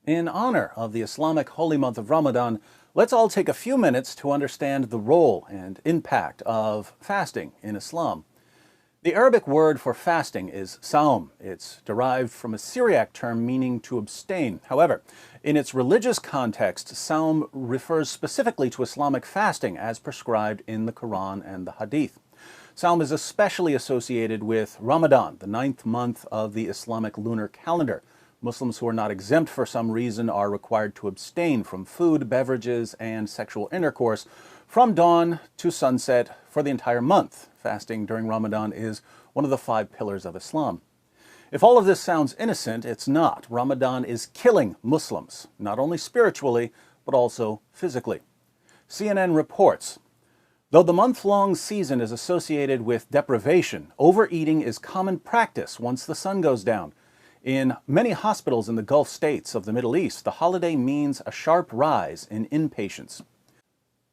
In honor of the Islamic holy month of Ramadan, let's all take a few minutes to understand the role and impact of fasting in Islam. The Arabic word for fasting is Sawm. It's derived from a Syriac term meaning to abstain. However, in its religious context, Sawm refers specifically to Islamic fasting as prescribed in the Qur'an and the Hadith. Sawm is especially associated with Ramadan, the 9th month of the Islamic lunar calendar. Muslims who are not exempt for some reason are required to abstain from food, beverages, and sexual intercourse from dawn to sunset for the entire month. Fasting during Ramadan is one of the 5 pillars of Islam. If all of this sounds innocent, it's not. Ramadan is killing Muslims, not only spiritually, but also physically. CNN reports, though the month-long season is associated with deprivation, overeating is common practice once the sun goes down. In many hospitals in the Gulf states of the Middle East, the holiday means a sharp rise in inpatients.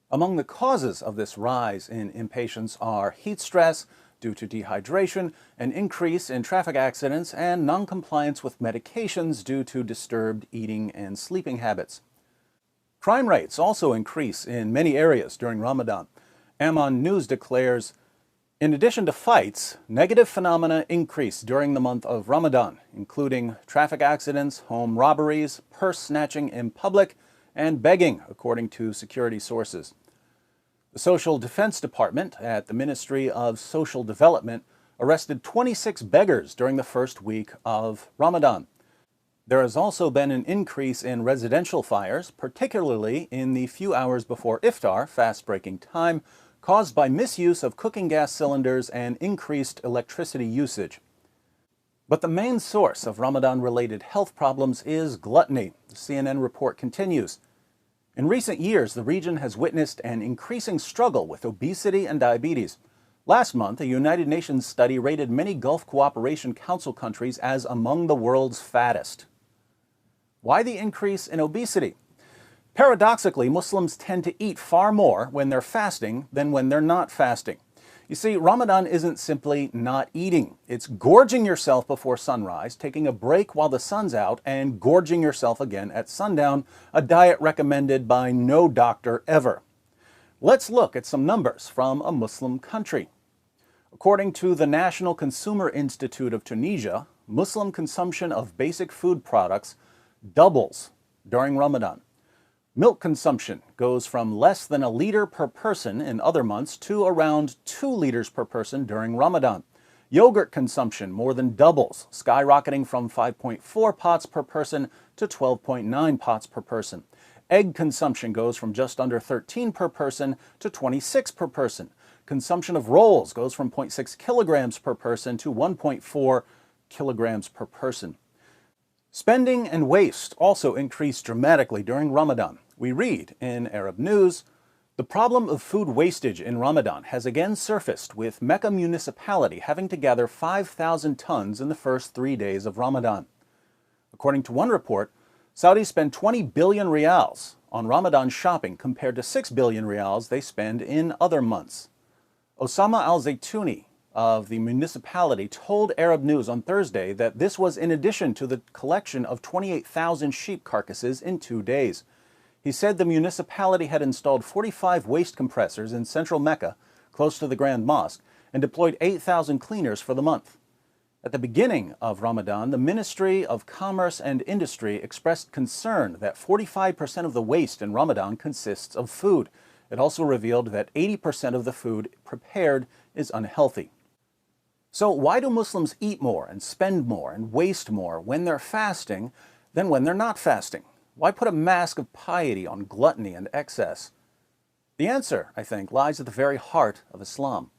Among the causes of this rise in inpatients are heat stress due to dehydration, an increase in traffic accidents, and noncompliance with medications due to disturbed eating and sleeping habits. Crime rates also increase in many areas during Ramadan. Ammon News declares, in addition to fights, negative phenomena increase during the month of Ramadan, including traffic accidents, home robberies, purse snatching in public, and begging, according to security sources. The Social Defense Department at the Ministry of Social Development arrested 26 beggars during the first week of Ramadan. There has also been an increase in residential fires, particularly in the few hours before iftar, fast-breaking time, caused by misuse of cooking gas cylinders and increased electricity usage. But the main source of Ramadan-related health problems is gluttony. The CNN report continues. In recent years, the region has witnessed an increasing struggle with obesity and diabetes. Last month, a United Nations study rated many Gulf Cooperation Council countries as among the world's fattest. Why the increase in obesity? Paradoxically, Muslims tend to eat far more when they're fasting than when they're not fasting. You see, Ramadan isn't simply not eating. It's gorging yourself before sunrise, taking a break while the sun's out, and gorging yourself again at sundown, a diet recommended by no doctor ever. Let's look at some numbers from a Muslim country. According to the National Consumer Institute of Tunisia, Muslim consumption of basic food products doubles during Ramadan. Milk consumption goes from less than a liter per person in other months to around 2 liters per person during Ramadan. Yogurt consumption more than doubles, skyrocketing from 5.4 pots per person to 12.9 pots per person. Egg consumption goes from just under 13 per person to 26 per person. Consumption of rolls goes from 0.6 kilograms per person to 1.4 kilograms per person. Spending and waste also increase dramatically during Ramadan. We read in Arab News, the problem of food wastage in Ramadan has again surfaced, with Mecca municipality having to gather 5,000 tons in the first 3 days of Ramadan. According to one report, Saudis spend 20 billion rials on Ramadan shopping compared to 6 billion rials they spend in other months. Osama al-Zaytouni of the municipality told Arab News on Thursday that this was in addition to the collection of 28,000 sheep carcasses in 2 days. He said the municipality had installed 45 waste compressors in central Mecca, close to the Grand Mosque, and deployed 8,000 cleaners for the month. At the beginning of Ramadan, the Ministry of Commerce and Industry expressed concern that 45% of the waste in Ramadan consists of food. It also revealed that 80% of the food prepared is unhealthy. So why do Muslims eat more and spend more and waste more when they're fasting than when they're not fasting? Why put a mask of piety on gluttony and excess? The answer, I think, lies at the very heart of Islam.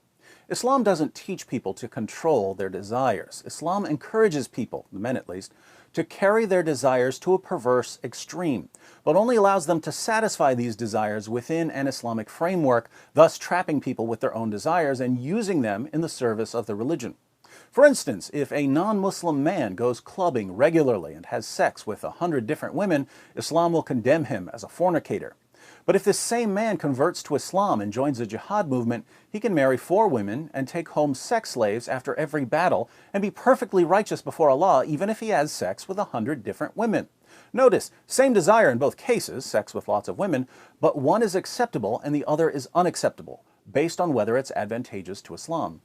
Islam doesn't teach people to control their desires. Islam encourages people, the men at least, to carry their desires to a perverse extreme, but only allows them to satisfy these desires within an Islamic framework, thus trapping people with their own desires and using them in the service of the religion. For instance, if a non-Muslim man goes clubbing regularly and has sex with 100 different women, Islam will condemn him as a fornicator. But if this same man converts to Islam and joins the jihad movement, he can marry 4 women and take home sex slaves after every battle and be perfectly righteous before Allah even if he has sex with 100 different women. Notice, same desire in both cases, sex with lots of women, but one is acceptable and the other is unacceptable, based on whether it's advantageous to Islam.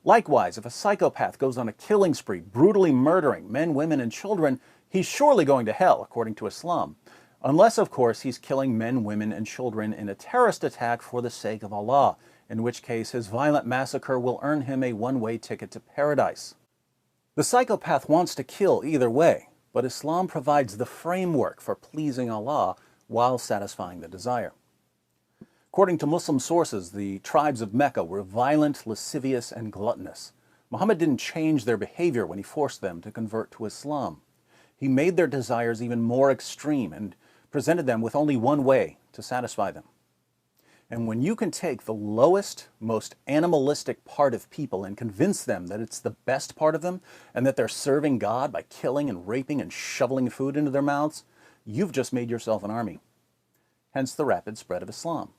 Likewise, if a psychopath goes on a killing spree, brutally murdering men, women, and children, he's surely going to hell, according to Islam. Unless, of course, he's killing men, women, and children in a terrorist attack for the sake of Allah, in which case his violent massacre will earn him a one-way ticket to paradise. The psychopath wants to kill either way, but Islam provides the framework for pleasing Allah while satisfying the desire. According to Muslim sources, the tribes of Mecca were violent, lascivious, and gluttonous. Muhammad didn't change their behavior when he forced them to convert to Islam. He made their desires even more extreme and presented them with only one way to satisfy them. And when you can take the lowest, most animalistic part of people and convince them that it's the best part of them and that they're serving God by killing and raping and shoveling food into their mouths, you've just made yourself an army. Hence the rapid spread of Islam.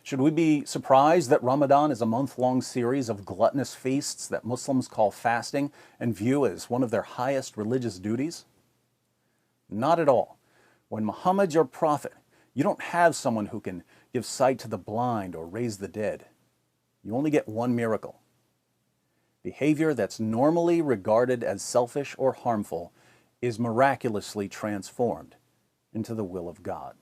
Should we be surprised that Ramadan is a month-long series of gluttonous feasts that Muslims call fasting and view as one of their highest religious duties? Not at all. When Muhammad's your prophet, you don't have someone who can give sight to the blind or raise the dead. You only get one miracle. Behavior that's normally regarded as selfish or harmful is miraculously transformed into the will of God.